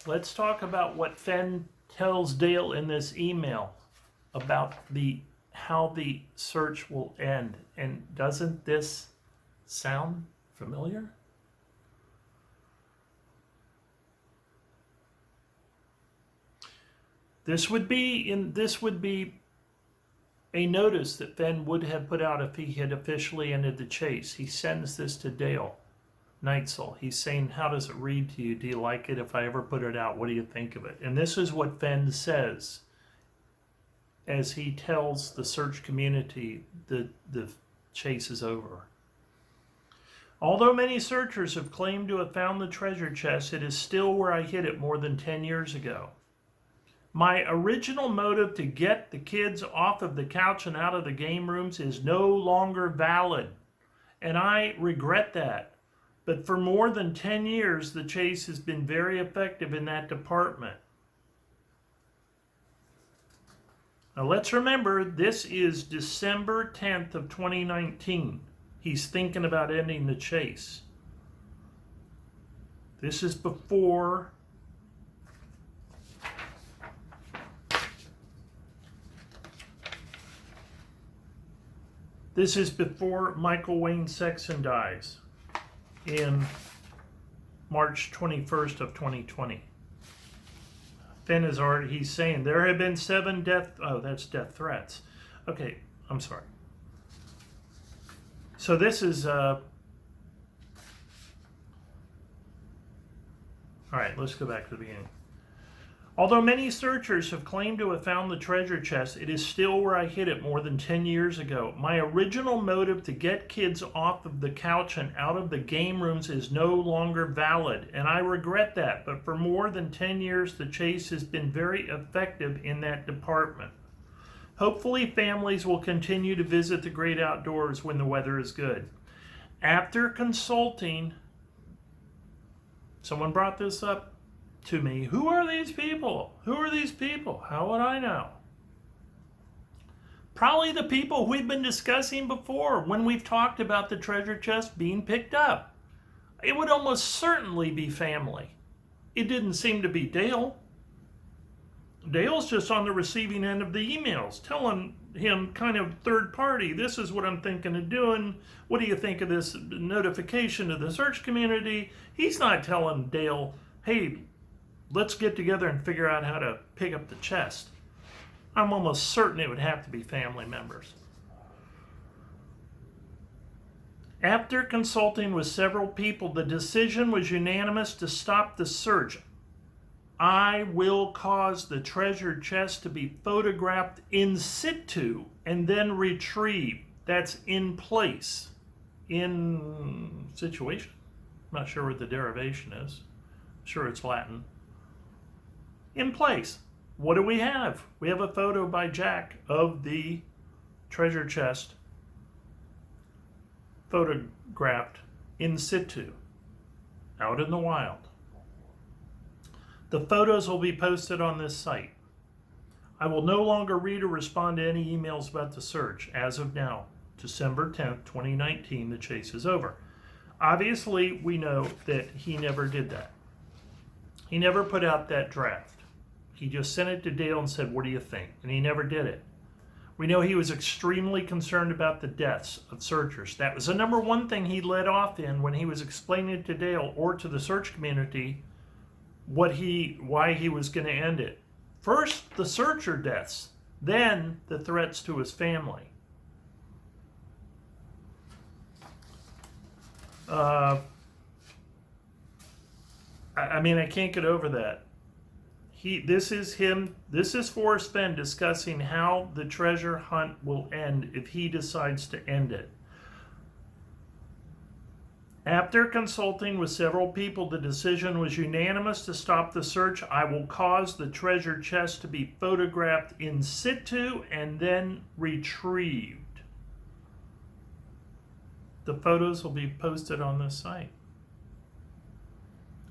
let's talk about what Fenn tells Dale in this email about how the search will end. And doesn't this sound familiar? This would be a notice that Fenn would have put out if he had officially ended the chase. He sends this to Dale Neitzel. He's saying, how does it read to you? Do you like it? If I ever put it out, what do you think of it? And this is what Fenn says as he tells the search community that the chase is over. Although many searchers have claimed to have found the treasure chest, it is still where I hid it more than 10 years ago. My original motive to get the kids off of the couch and out of the game rooms is no longer valid, and I regret that. But for more than 10 years, the chase has been very effective in that department. Now let's remember, this is December 10th of 2019. He's thinking about ending the chase. This is before Michael Wayne Sexton dies in March 21st of 2020. Fenn is already, he's saying there have been 7 death threats. Okay, I'm sorry. So this is, all right, let's go back to the beginning. Although many searchers have claimed to have found the treasure chest, it is still where I hid it more than 10 years ago. My original motive to get kids off of the couch and out of the game rooms is no longer valid, and I regret that. But for more than 10 years, the chase has been very effective in that department. Hopefully, families will continue to visit the great outdoors when the weather is good. After consulting, someone brought this up to me. Who are these people? Who are these people? How would I know? Probably the people we've been discussing before when we've talked about the treasure chest being picked up. It would almost certainly be family. It didn't seem to be Dale. Dale's just on the receiving end of the emails, telling him kind of third party, this is what I'm thinking of doing. What do you think of this notification to the search community? He's not telling Dale, hey, let's get together and figure out how to pick up the chest. I'm almost certain it would have to be family members. After consulting with several people, the decision was unanimous to stop the search. I will cause the treasure chest to be photographed in situ and then retrieved. That's in place. In situation. I'm not sure what the derivation is. I'm sure it's Latin. In place. What do we have? We have a photo by Jack of the treasure chest photographed in situ, out in the wild. The photos will be posted on this site. I will no longer read or respond to any emails about the search. As of now, December 10th, 2019, the chase is over. Obviously, we know that he never did that. He never put out that draft. He just sent it to Dale and said, what do you think? And he never did it. We know he was extremely concerned about the deaths of searchers. That was the number one thing he led off in when he was explaining to Dale or to the search community why he was going to end it. First, the searcher deaths, then the threats to his family. I can't get over that. This is Forrest Fenn discussing how the treasure hunt will end if he decides to end it. After consulting with several people, the decision was unanimous to stop the search. I will cause the treasure chest to be photographed in situ and then retrieved. The photos will be posted on this site.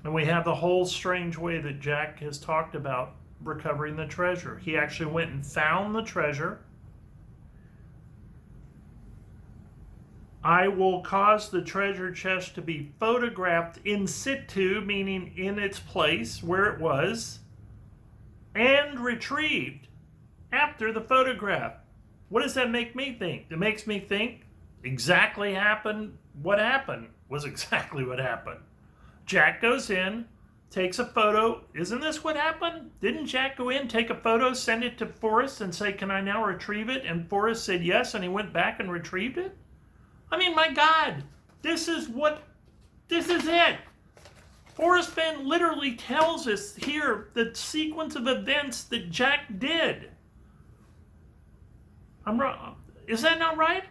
And we have the whole strange way that Jack has talked about recovering the treasure. He actually went and found the treasure. I will cause the treasure chest to be photographed in situ, meaning in its place where it was, and retrieved after the photograph. What does that make me think? It makes me think exactly what happened was exactly what happened. Jack goes in, takes a photo. Isn't this what happened? Didn't Jack go in, take a photo, send it to Forrest and say, can I now retrieve it? And Forrest said yes, and he went back and retrieved it? I mean, my God, this is it. Forrest Fenn literally tells us here the sequence of events that Jack did. I'm wrong. Is that not right?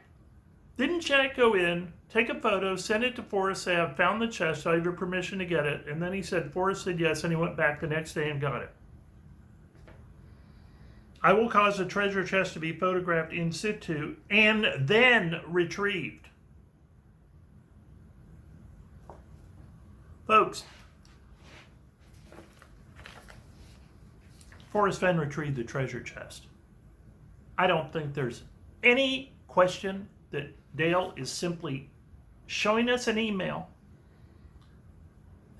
Didn't Jack go in, take a photo, send it to Forrest, say, I've found the chest, I have your permission to get it. And then he said, Forrest said yes, and he went back the next day and got it. I will cause the treasure chest to be photographed in situ and then retrieved. Folks, Forrest Fenn retrieved the treasure chest. I don't think there's any question that Dale is simply showing us an email.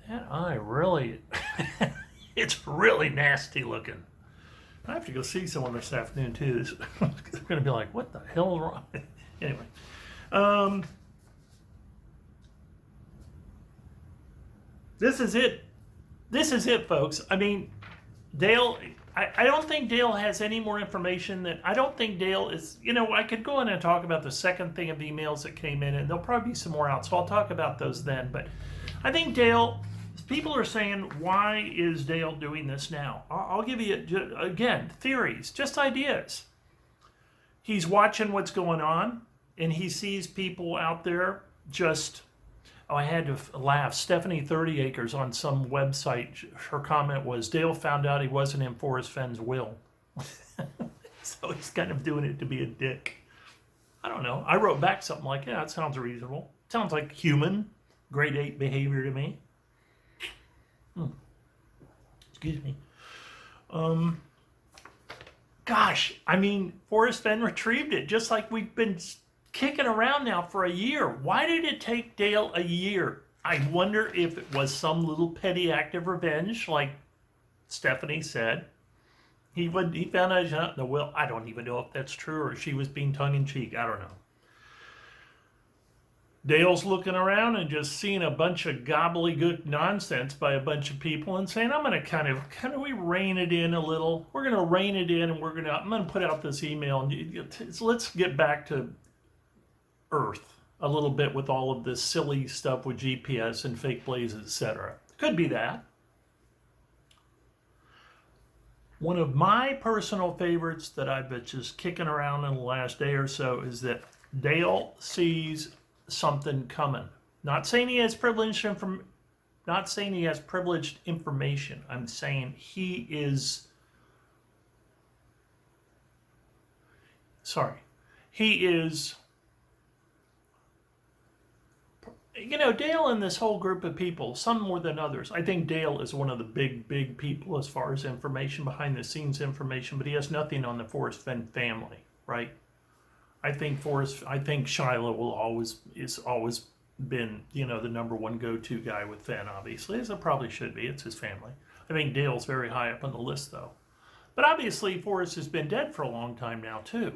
That eye really, it's really nasty looking. I have to go see someone this afternoon too. They're going to be like, what the hell is wrong? Anyway. This is it. This is it, folks. I mean, Dale, I don't think Dale has any more information I don't think Dale is, I could go in and talk about the second thing of emails that came in, and there'll probably be some more out, so I'll talk about those then. But I think Dale, people are saying, why is Dale doing this now? I'll give you, again, theories, just ideas. He's watching what's going on, and he sees people out there just... Oh, I had to laugh. Stephanie 30 Acres on some website, her comment was, Dale found out he wasn't in Forrest Fenn's will. So he's kind of doing it to be a dick. I don't know. I wrote back something like, yeah, that sounds reasonable. Sounds like human, grade 8 behavior to me. Excuse me. Gosh, I mean, Forrest Fenn retrieved it, just like we've been kicking around now for a year. Why did it take Dale a year? I wonder if it was some little petty act of revenge, like Stephanie said. He found out he's not in the will. I don't even know if that's true or she was being tongue-in-cheek. I don't know. Dale's looking around and just seeing a bunch of gobbledygook nonsense by a bunch of people and saying, I'm going to kind of we rein it in a little. We're going to rein it in, and I'm going to put out this email. And let's get back to Earth a little bit with all of this silly stuff with GPS and fake blazes, etc. Could be that. One of my personal favorites that I've been just kicking around in the last day or so is that Dale sees something coming. Not saying he has privileged information. I'm saying he is Dale and this whole group of people, some more than others. I think Dale is one of the big people as far as information, behind the scenes information, but he has nothing on the Forrest Fenn family, right? I think Shiloh is always been, the number one go-to guy with Fenn, obviously, as it probably should be. It's his family. I think Dale's very high up on the list, though. But obviously, Forrest has been dead for a long time now, too.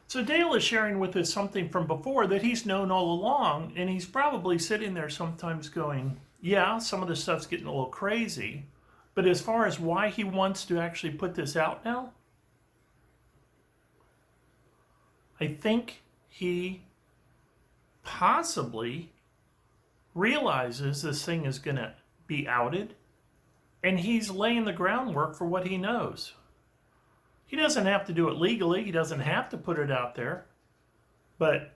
So Dale is sharing with us something from before that he's known all along, and he's probably sitting there sometimes going, yeah, some of the stuff's getting a little crazy, but as far as why he wants to actually put this out now, I think he possibly realizes this thing is going to be outed, and he's laying the groundwork for what he knows. He doesn't have to do it legally. He doesn't have to put it out there. But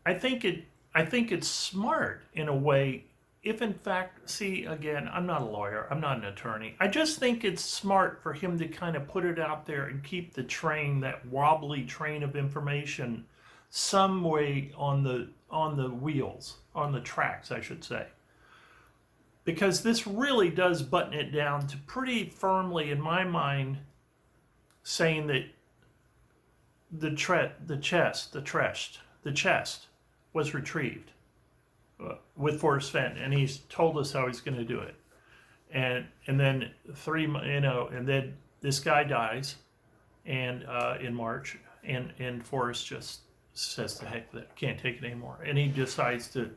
I think it's smart in a way, if in fact, see, again, I'm not a lawyer. I'm not an attorney. I just think it's smart for him to kind of put it out there and keep the train, that wobbly train of information, some way on the wheels, on the tracks, I should say. Because this really does button it down to pretty firmly, in my mind, saying that the chest was retrieved with Forrest Fenn, and he's told us how he's going to do it. And then and then this guy dies, and in March, and Forrest just says the heck with it, can't take it anymore, and he decides to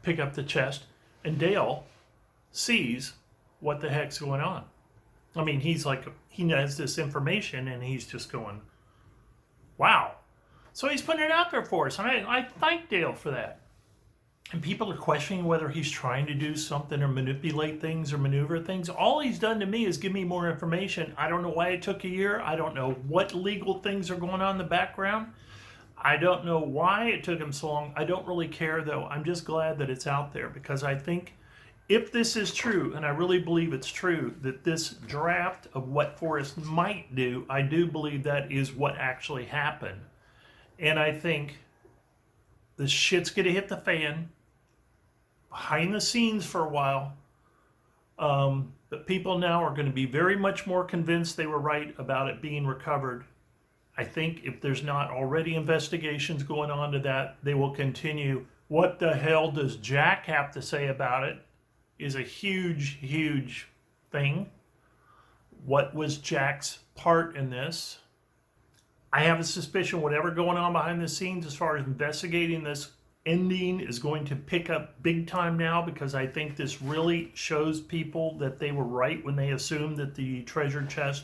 pick up the chest, and Dale sees what the heck's going on. I mean, he has this information, and he's just going, wow. So he's putting it out there for us, and I thank Dale for that. And people are questioning whether he's trying to do something or manipulate things or maneuver things. All he's done to me is give me more information. I don't know why it took a year. I don't know what legal things are going on in the background. I don't know why it took him so long. I don't really care, though. I'm just glad that it's out there, because I think if this is true, and I really believe it's true, that this draft of what Forrest might do, I do believe that is what actually happened. And I think the shit's going to hit the fan behind the scenes for a while. But people now are going to be very much more convinced they were right about it being recovered. I think if there's not already investigations going on to that, they will continue. What the hell does Jack have to say about it is a huge, huge thing. What was Jack's part in this? I have a suspicion whatever going on behind the scenes as far as investigating this ending is going to pick up big time now, because I think this really shows people that they were right when they assumed that the treasure chest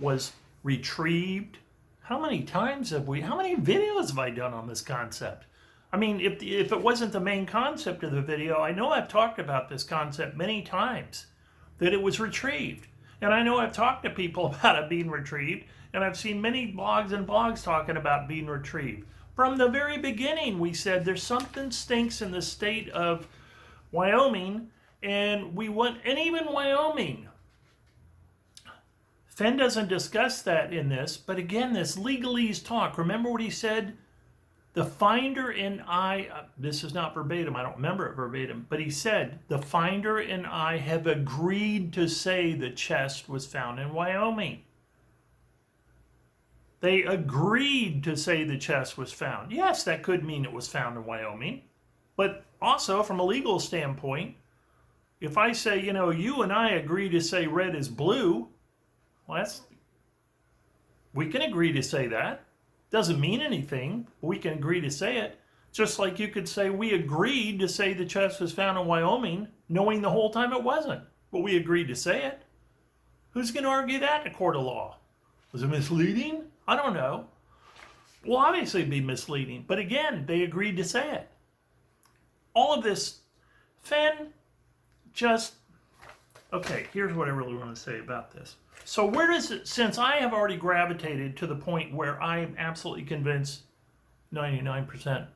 was retrieved. How many videos have I done on this concept? I mean, if it wasn't the main concept of the video, I know I've talked about this concept many times, that it was retrieved. And I know I've talked to people about it being retrieved, and I've seen many blogs talking about being retrieved. From the very beginning, we said there's something stinks in the state of Wyoming, and even Wyoming. Fenn doesn't discuss that in this, but again, this legalese talk. Remember what he said? The finder and I, this is not verbatim, I don't remember it verbatim, but he said, the finder and I have agreed to say the chest was found in Wyoming. They agreed to say the chest was found. Yes, that could mean it was found in Wyoming, but also from a legal standpoint, if I say, you and I agree to say red is blue, well, we can agree to say that. Doesn't mean anything, but we can agree to say it. Just like you could say we agreed to say the chest was found in Wyoming, knowing the whole time it wasn't, but we agreed to say it. Who's going to argue that in a court of law? Was it misleading? I don't know. Will obviously be misleading, but again, they agreed to say it. All of this, Fenn okay, here's what I really want to say about this. So where does it, since I have already gravitated to the point where I am absolutely convinced, 99%,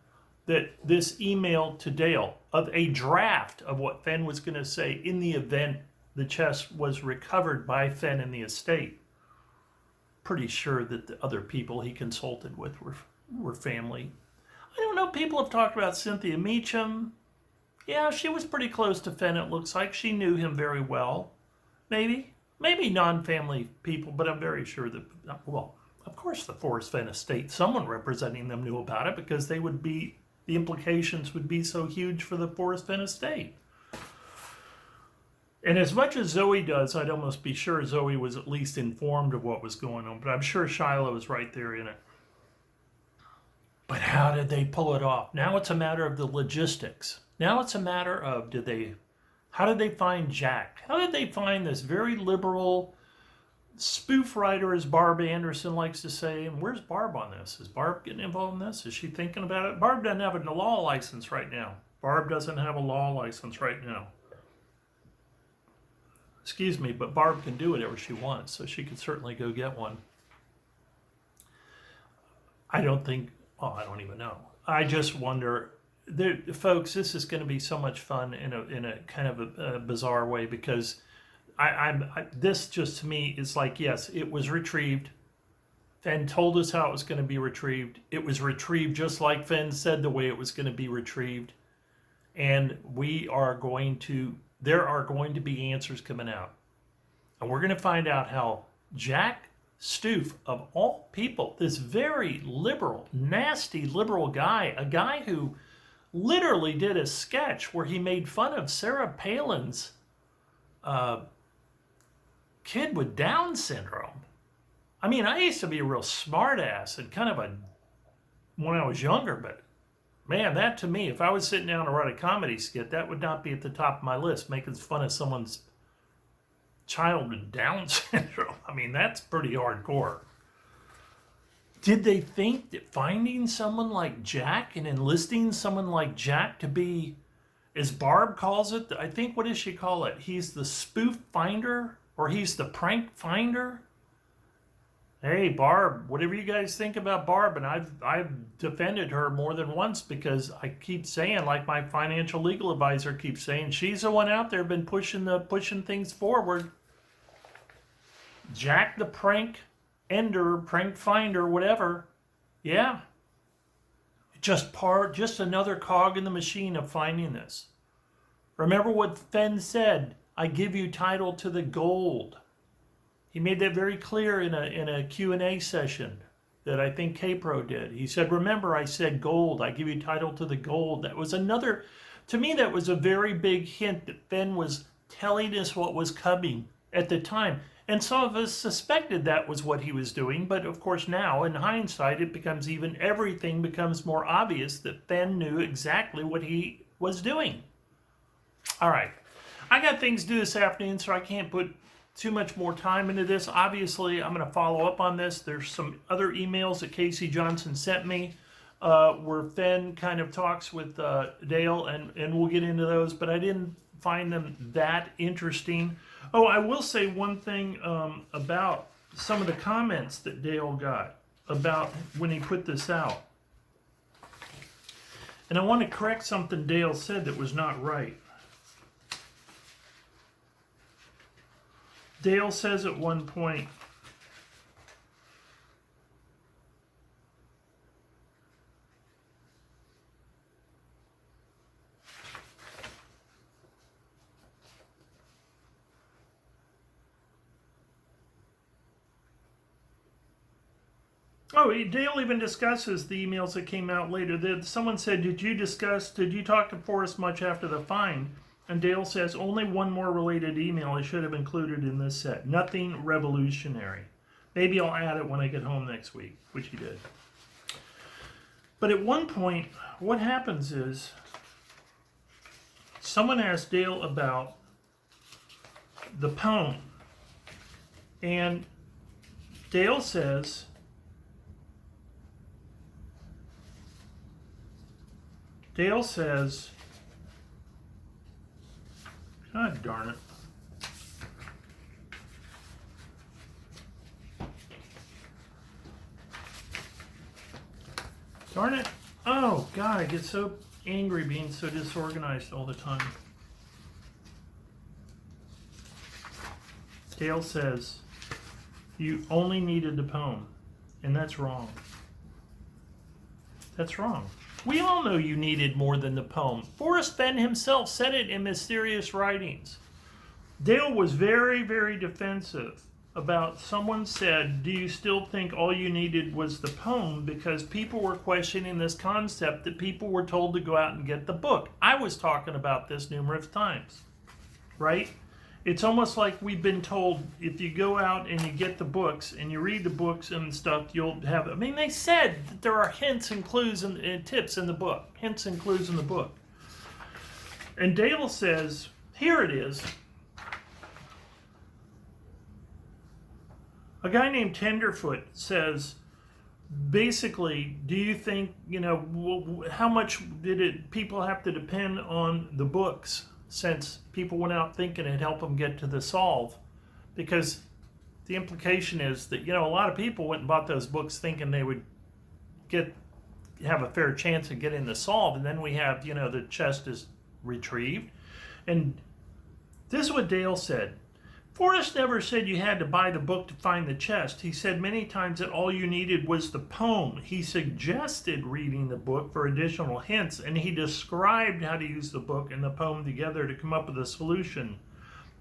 that this email to Dale of a draft of what Fenn was going to say in the event the chest was recovered by Fenn in the estate, pretty sure that the other people he consulted with were family. I don't know, people have talked about Cynthia Meacham. Yeah, she was pretty close to Fenn, it looks like. She knew him very well. Maybe non-family people, but I'm very sure that, well, of course the Forrest Fenn estate, someone representing them knew about it, because the implications would be so huge for the Forrest Fenn estate. And as much as Zoe does, I'd almost be sure Zoe was at least informed of what was going on, but I'm sure Shiloh was right there in it. But how did they pull it off? Now it's a matter of the logistics. Now it's a matter of how did they find Jack? How did they find this very liberal spoof writer, as Barb Anderson likes to say? And where's Barb on this? Is Barb getting involved in this? Is she thinking about it? Barb doesn't have a law license right now. Excuse me, but Barb can do whatever she wants, so she could certainly go get one. I don't even know. I just wonder, folks, this is going to be so much fun in a kind of a bizarre way, because this just to me is like, yes, it was retrieved. Fenn told us how it was going to be retrieved. It was retrieved just like Fenn said the way it was going to be retrieved. And there are going to be answers coming out. And we're going to find out how Jack Stoof, of all people, this very liberal, nasty liberal guy, a guy who literally did a sketch where he made fun of Sarah Palin's kid with Down syndrome. I mean, I used to be a real smart ass and kind of when I was younger, but man, that to me, if I was sitting down to write a comedy skit, that would not be at the top of my list, making fun of someone's child with Down syndrome. I mean, that's pretty hardcore. Did they think that finding someone like Jack and enlisting someone like Jack to be, as Barb calls it, I think, what does she call it? He's the spoof finder, or he's the prank finder? Hey, Barb, whatever you guys think about Barb, and I've defended her more than once because I keep saying, like my financial legal advisor keeps saying, she's the one out there been pushing things forward. Jack the prank ender, prank finder, whatever. Yeah. Just another cog in the machine of finding this. Remember what Fenn said, I give you title to the gold. He made that very clear in a Q&A session that I think K-Pro did. He said, remember, I said gold. I give you title to the gold. That was another, to me, that was a very big hint that Fenn was telling us what was coming at the time. And some of us suspected that was what he was doing. But of course now, in hindsight, everything becomes more obvious that Fenn knew exactly what he was doing. All right. I got things to do this afternoon, so I can't put too much more time into this. Obviously, I'm going to follow up on this. There's some other emails that Casey Johnson sent me where Fenn kind of talks with Dale, and we'll get into those, but I didn't find them that interesting. Oh, I will say one thing about some of the comments that Dale got about when he put this out. And I want to correct something Dale said that was not right. Dale says at one point, Dale even discusses the emails that came out later. Someone said, did you talk to Forrest much after the find? And Dale says, only one more related email I should have included in this set. Nothing revolutionary. Maybe I'll add it when I get home next week, which he did. But at one point, what happens is, someone asked Dale about the poem. And Dale says, God darn it. Darn it. Oh, God, I get so angry being so disorganized all the time. Dale says, you only needed the poem, and that's wrong. That's wrong. We all know you needed more than the poem. Forrest Fenn himself said it in Mysterious Writings. Dale was very, very defensive about someone said, do you still think all you needed was the poem? Because people were questioning this concept that people were told to go out and get the book. I was talking about this numerous times, right? It's almost like we've been told if you go out and you get the books and you read the books and stuff, you'll have, I mean, they said that there are hints and clues and tips in the book. Hints and clues in the book. And Dale says, here it is. A guy named Tenderfoot says, basically, do you think, how much did people have to depend on the books? Since people went out thinking it'd help them get to the solve. Because the implication is that, a lot of people went and bought those books thinking they would have a fair chance of getting the solve. And then we have, the chest is retrieved. And this is what Dale said. Forrest never said you had to buy the book to find the chest. He said many times that all you needed was the poem. He suggested reading the book for additional hints, and he described how to use the book and the poem together to come up with a solution.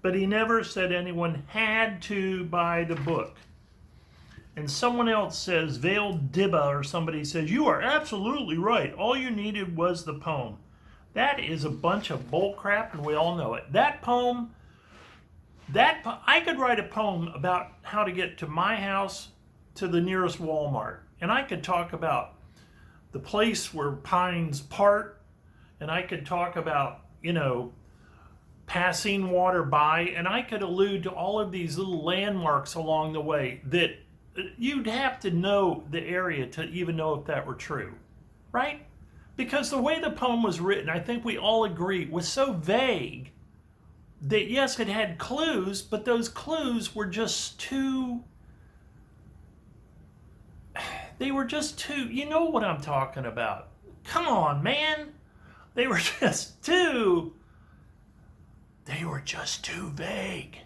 But he never said anyone had to buy the book. and someone else says, Vale Dibba, or somebody says, you are absolutely right. All you needed was the poem. That is a bunch of bull crap, and we all know it. That poem, I could write a poem about how to get to my house to the nearest Walmart. And I could talk about the place where pines part, and I could talk about, passing water by, and I could allude to all of these little landmarks along the way that you'd have to know the area to even know if that were true, right? Because the way the poem was written, I think we all agree, was so vague that yes, it had clues, but those clues were just too, you know what I'm talking about. Come on, man. They were just too vague.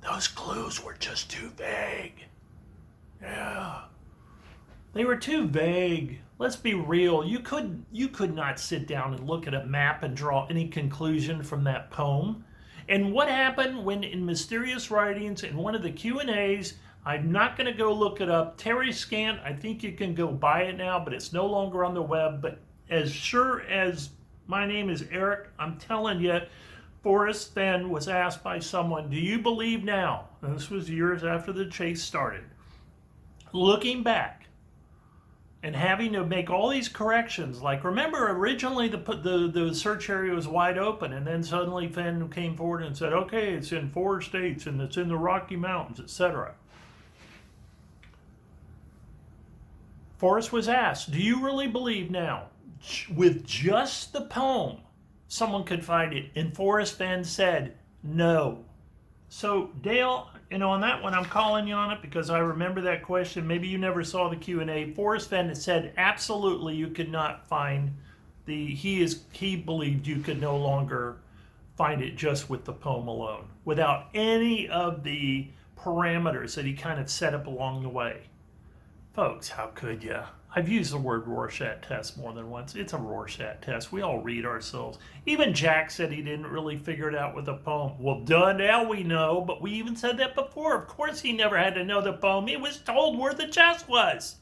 Those clues were just too vague. Yeah. They were too vague. Let's be real. You could not sit down and look at a map and draw any conclusion from that poem. And what happened when in Mysterious Writings in one of the Q&As, I'm not going to go look it up. Terry Scant, I think you can go buy it now, but it's no longer on the web. But as sure as my name is Eric, I'm telling you, Forrest Fenn was asked by someone, do you believe now? And this was years after the chase started. Looking back and having to make all these corrections, like remember originally the search area was wide open, and then suddenly Fenn came forward and said, okay, it's in 4 states and it's in the Rocky Mountains, etc. Forrest was asked, do you really believe now, with just the poem, someone could find it? And Forrest Fenn said, no. So Dale, on that one, I'm calling you on it because I remember that question. Maybe you never saw the Q&A. Forrest Fenn said, absolutely, you could not find he believed you could no longer find it just with the poem alone, without any of the parameters that he kind of set up along the way. Folks, how could you? I've used the word Rorschach test more than once. It's a Rorschach test. We all read ourselves. Even Jack said he didn't really figure it out with the poem. Well, duh, now we know, but we even said that before. Of course he never had to know the poem. He was told where the chest was.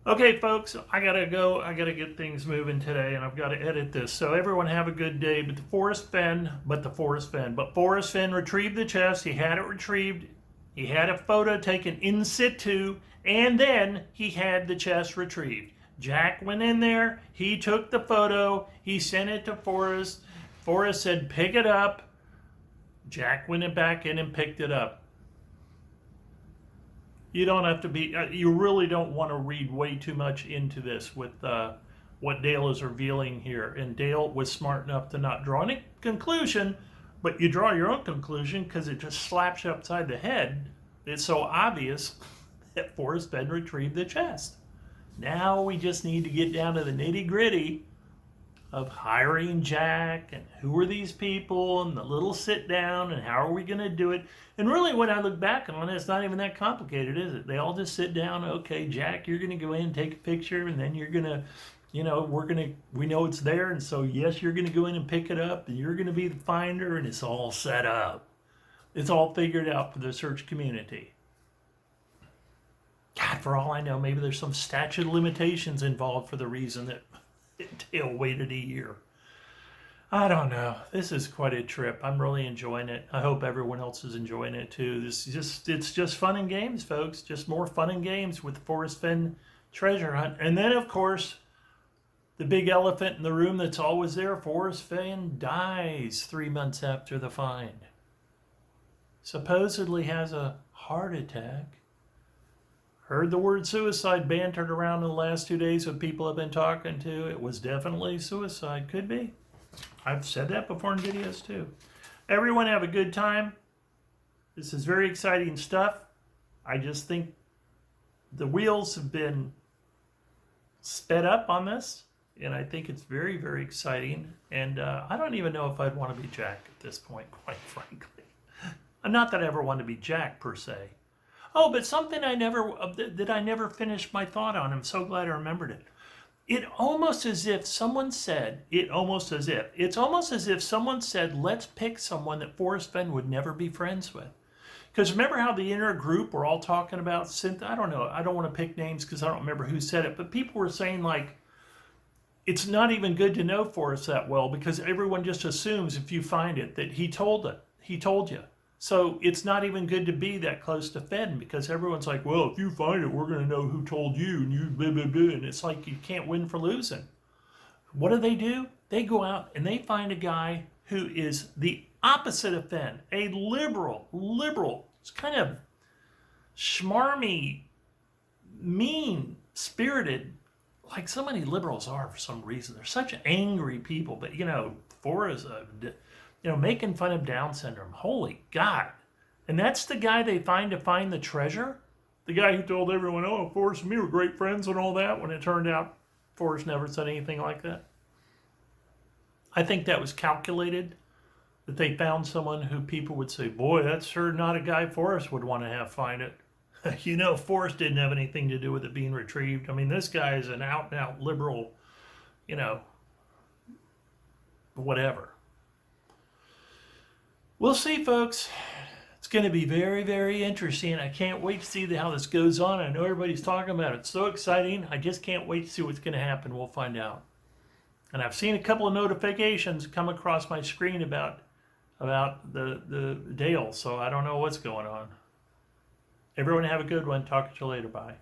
Okay, folks, I gotta go. I gotta get things moving today, and I've got to edit this. So everyone have a good day. But Forrest Fenn retrieved the chest. He had it retrieved. He had a photo taken in situ, and then he had the chest retrieved. Jack went in there, he took the photo, he sent it to Forrest. Forrest said, pick it up. Jack went back in and picked it up. You don't have to be, you really don't want to read way too much into this with what Dale is revealing here. And Dale was smart enough to not draw any conclusion, but you draw your own conclusion because it just slaps you upside the head. It's so obvious that Forrest Fenn retrieved the chest. Now we just need to get down to the nitty gritty of hiring Jack and who are these people and the little sit down and how are we going to do it. And really when I look back on it, it's not even that complicated, is it? They all just sit down. Okay, Jack, you're going to go in and take a picture, and then you're going to, we know it's there, and so yes, you're going to go in and pick it up, and you're going to be the finder, and it's all set up. It's all figured out for the search community. God, for all I know, maybe there's some statute of limitations involved for the reason that Dale waited a year. I don't know. This is quite a trip. I'm really enjoying it. I hope everyone else is enjoying it too. It's just fun and games, folks. Just more fun and games with Forrest Fenn treasure hunt. And then, of course, the big elephant in the room that's always there, Forrest Fenn dies 3 months after the find. Supposedly has a heart attack. Heard the word suicide bantered around in the last 2 days with people I've been talking to. It was definitely suicide. Could be. I've said that before in videos too. Everyone have a good time. This is very exciting stuff. I just think the wheels have been sped up on this. And I think it's very, very exciting. And I don't even know if I'd want to be Jack at this point, quite frankly. Not that I ever wanted to be Jack, per se. Oh, but something I never finished my thought on. I'm so glad I remembered it. It's almost as if someone said, let's pick someone that Forrest Fenn would never be friends with. Because remember how the inner group were all talking about synth? I don't know. I don't want to pick names because I don't remember who said it, but people were saying like, it's not even good to know Forrest that well because everyone just assumes if you find it that he told it. He told you. So it's not even good to be that close to Fenn because everyone's like, well, if you find it, we're going to know who told you and you blah, blah, blah. And it's like you can't win for losing. What do? They go out and they find a guy who is the opposite of Fenn, a liberal, it's kind of schmarmy, mean-spirited, like so many liberals are for some reason. They're such angry people, but Forrest, making fun of Down syndrome. Holy God. And that's the guy they find to find the treasure? The guy who told everyone, oh, Forrest and me were great friends and all that, when it turned out Forrest never said anything like that. I think that was calculated, that they found someone who people would say, boy, that's sure not a guy Forrest would want to have find it. Forrest didn't have anything to do with it being retrieved. I mean, this guy is an out-and-out liberal, whatever. We'll see, folks. It's going to be very, very interesting. I can't wait to see how this goes on. I know everybody's talking about it. It's so exciting. I just can't wait to see what's going to happen. We'll find out. And I've seen a couple of notifications come across my screen about the Dale, so I don't know what's going on. Everyone have a good one. Talk to you later. Bye.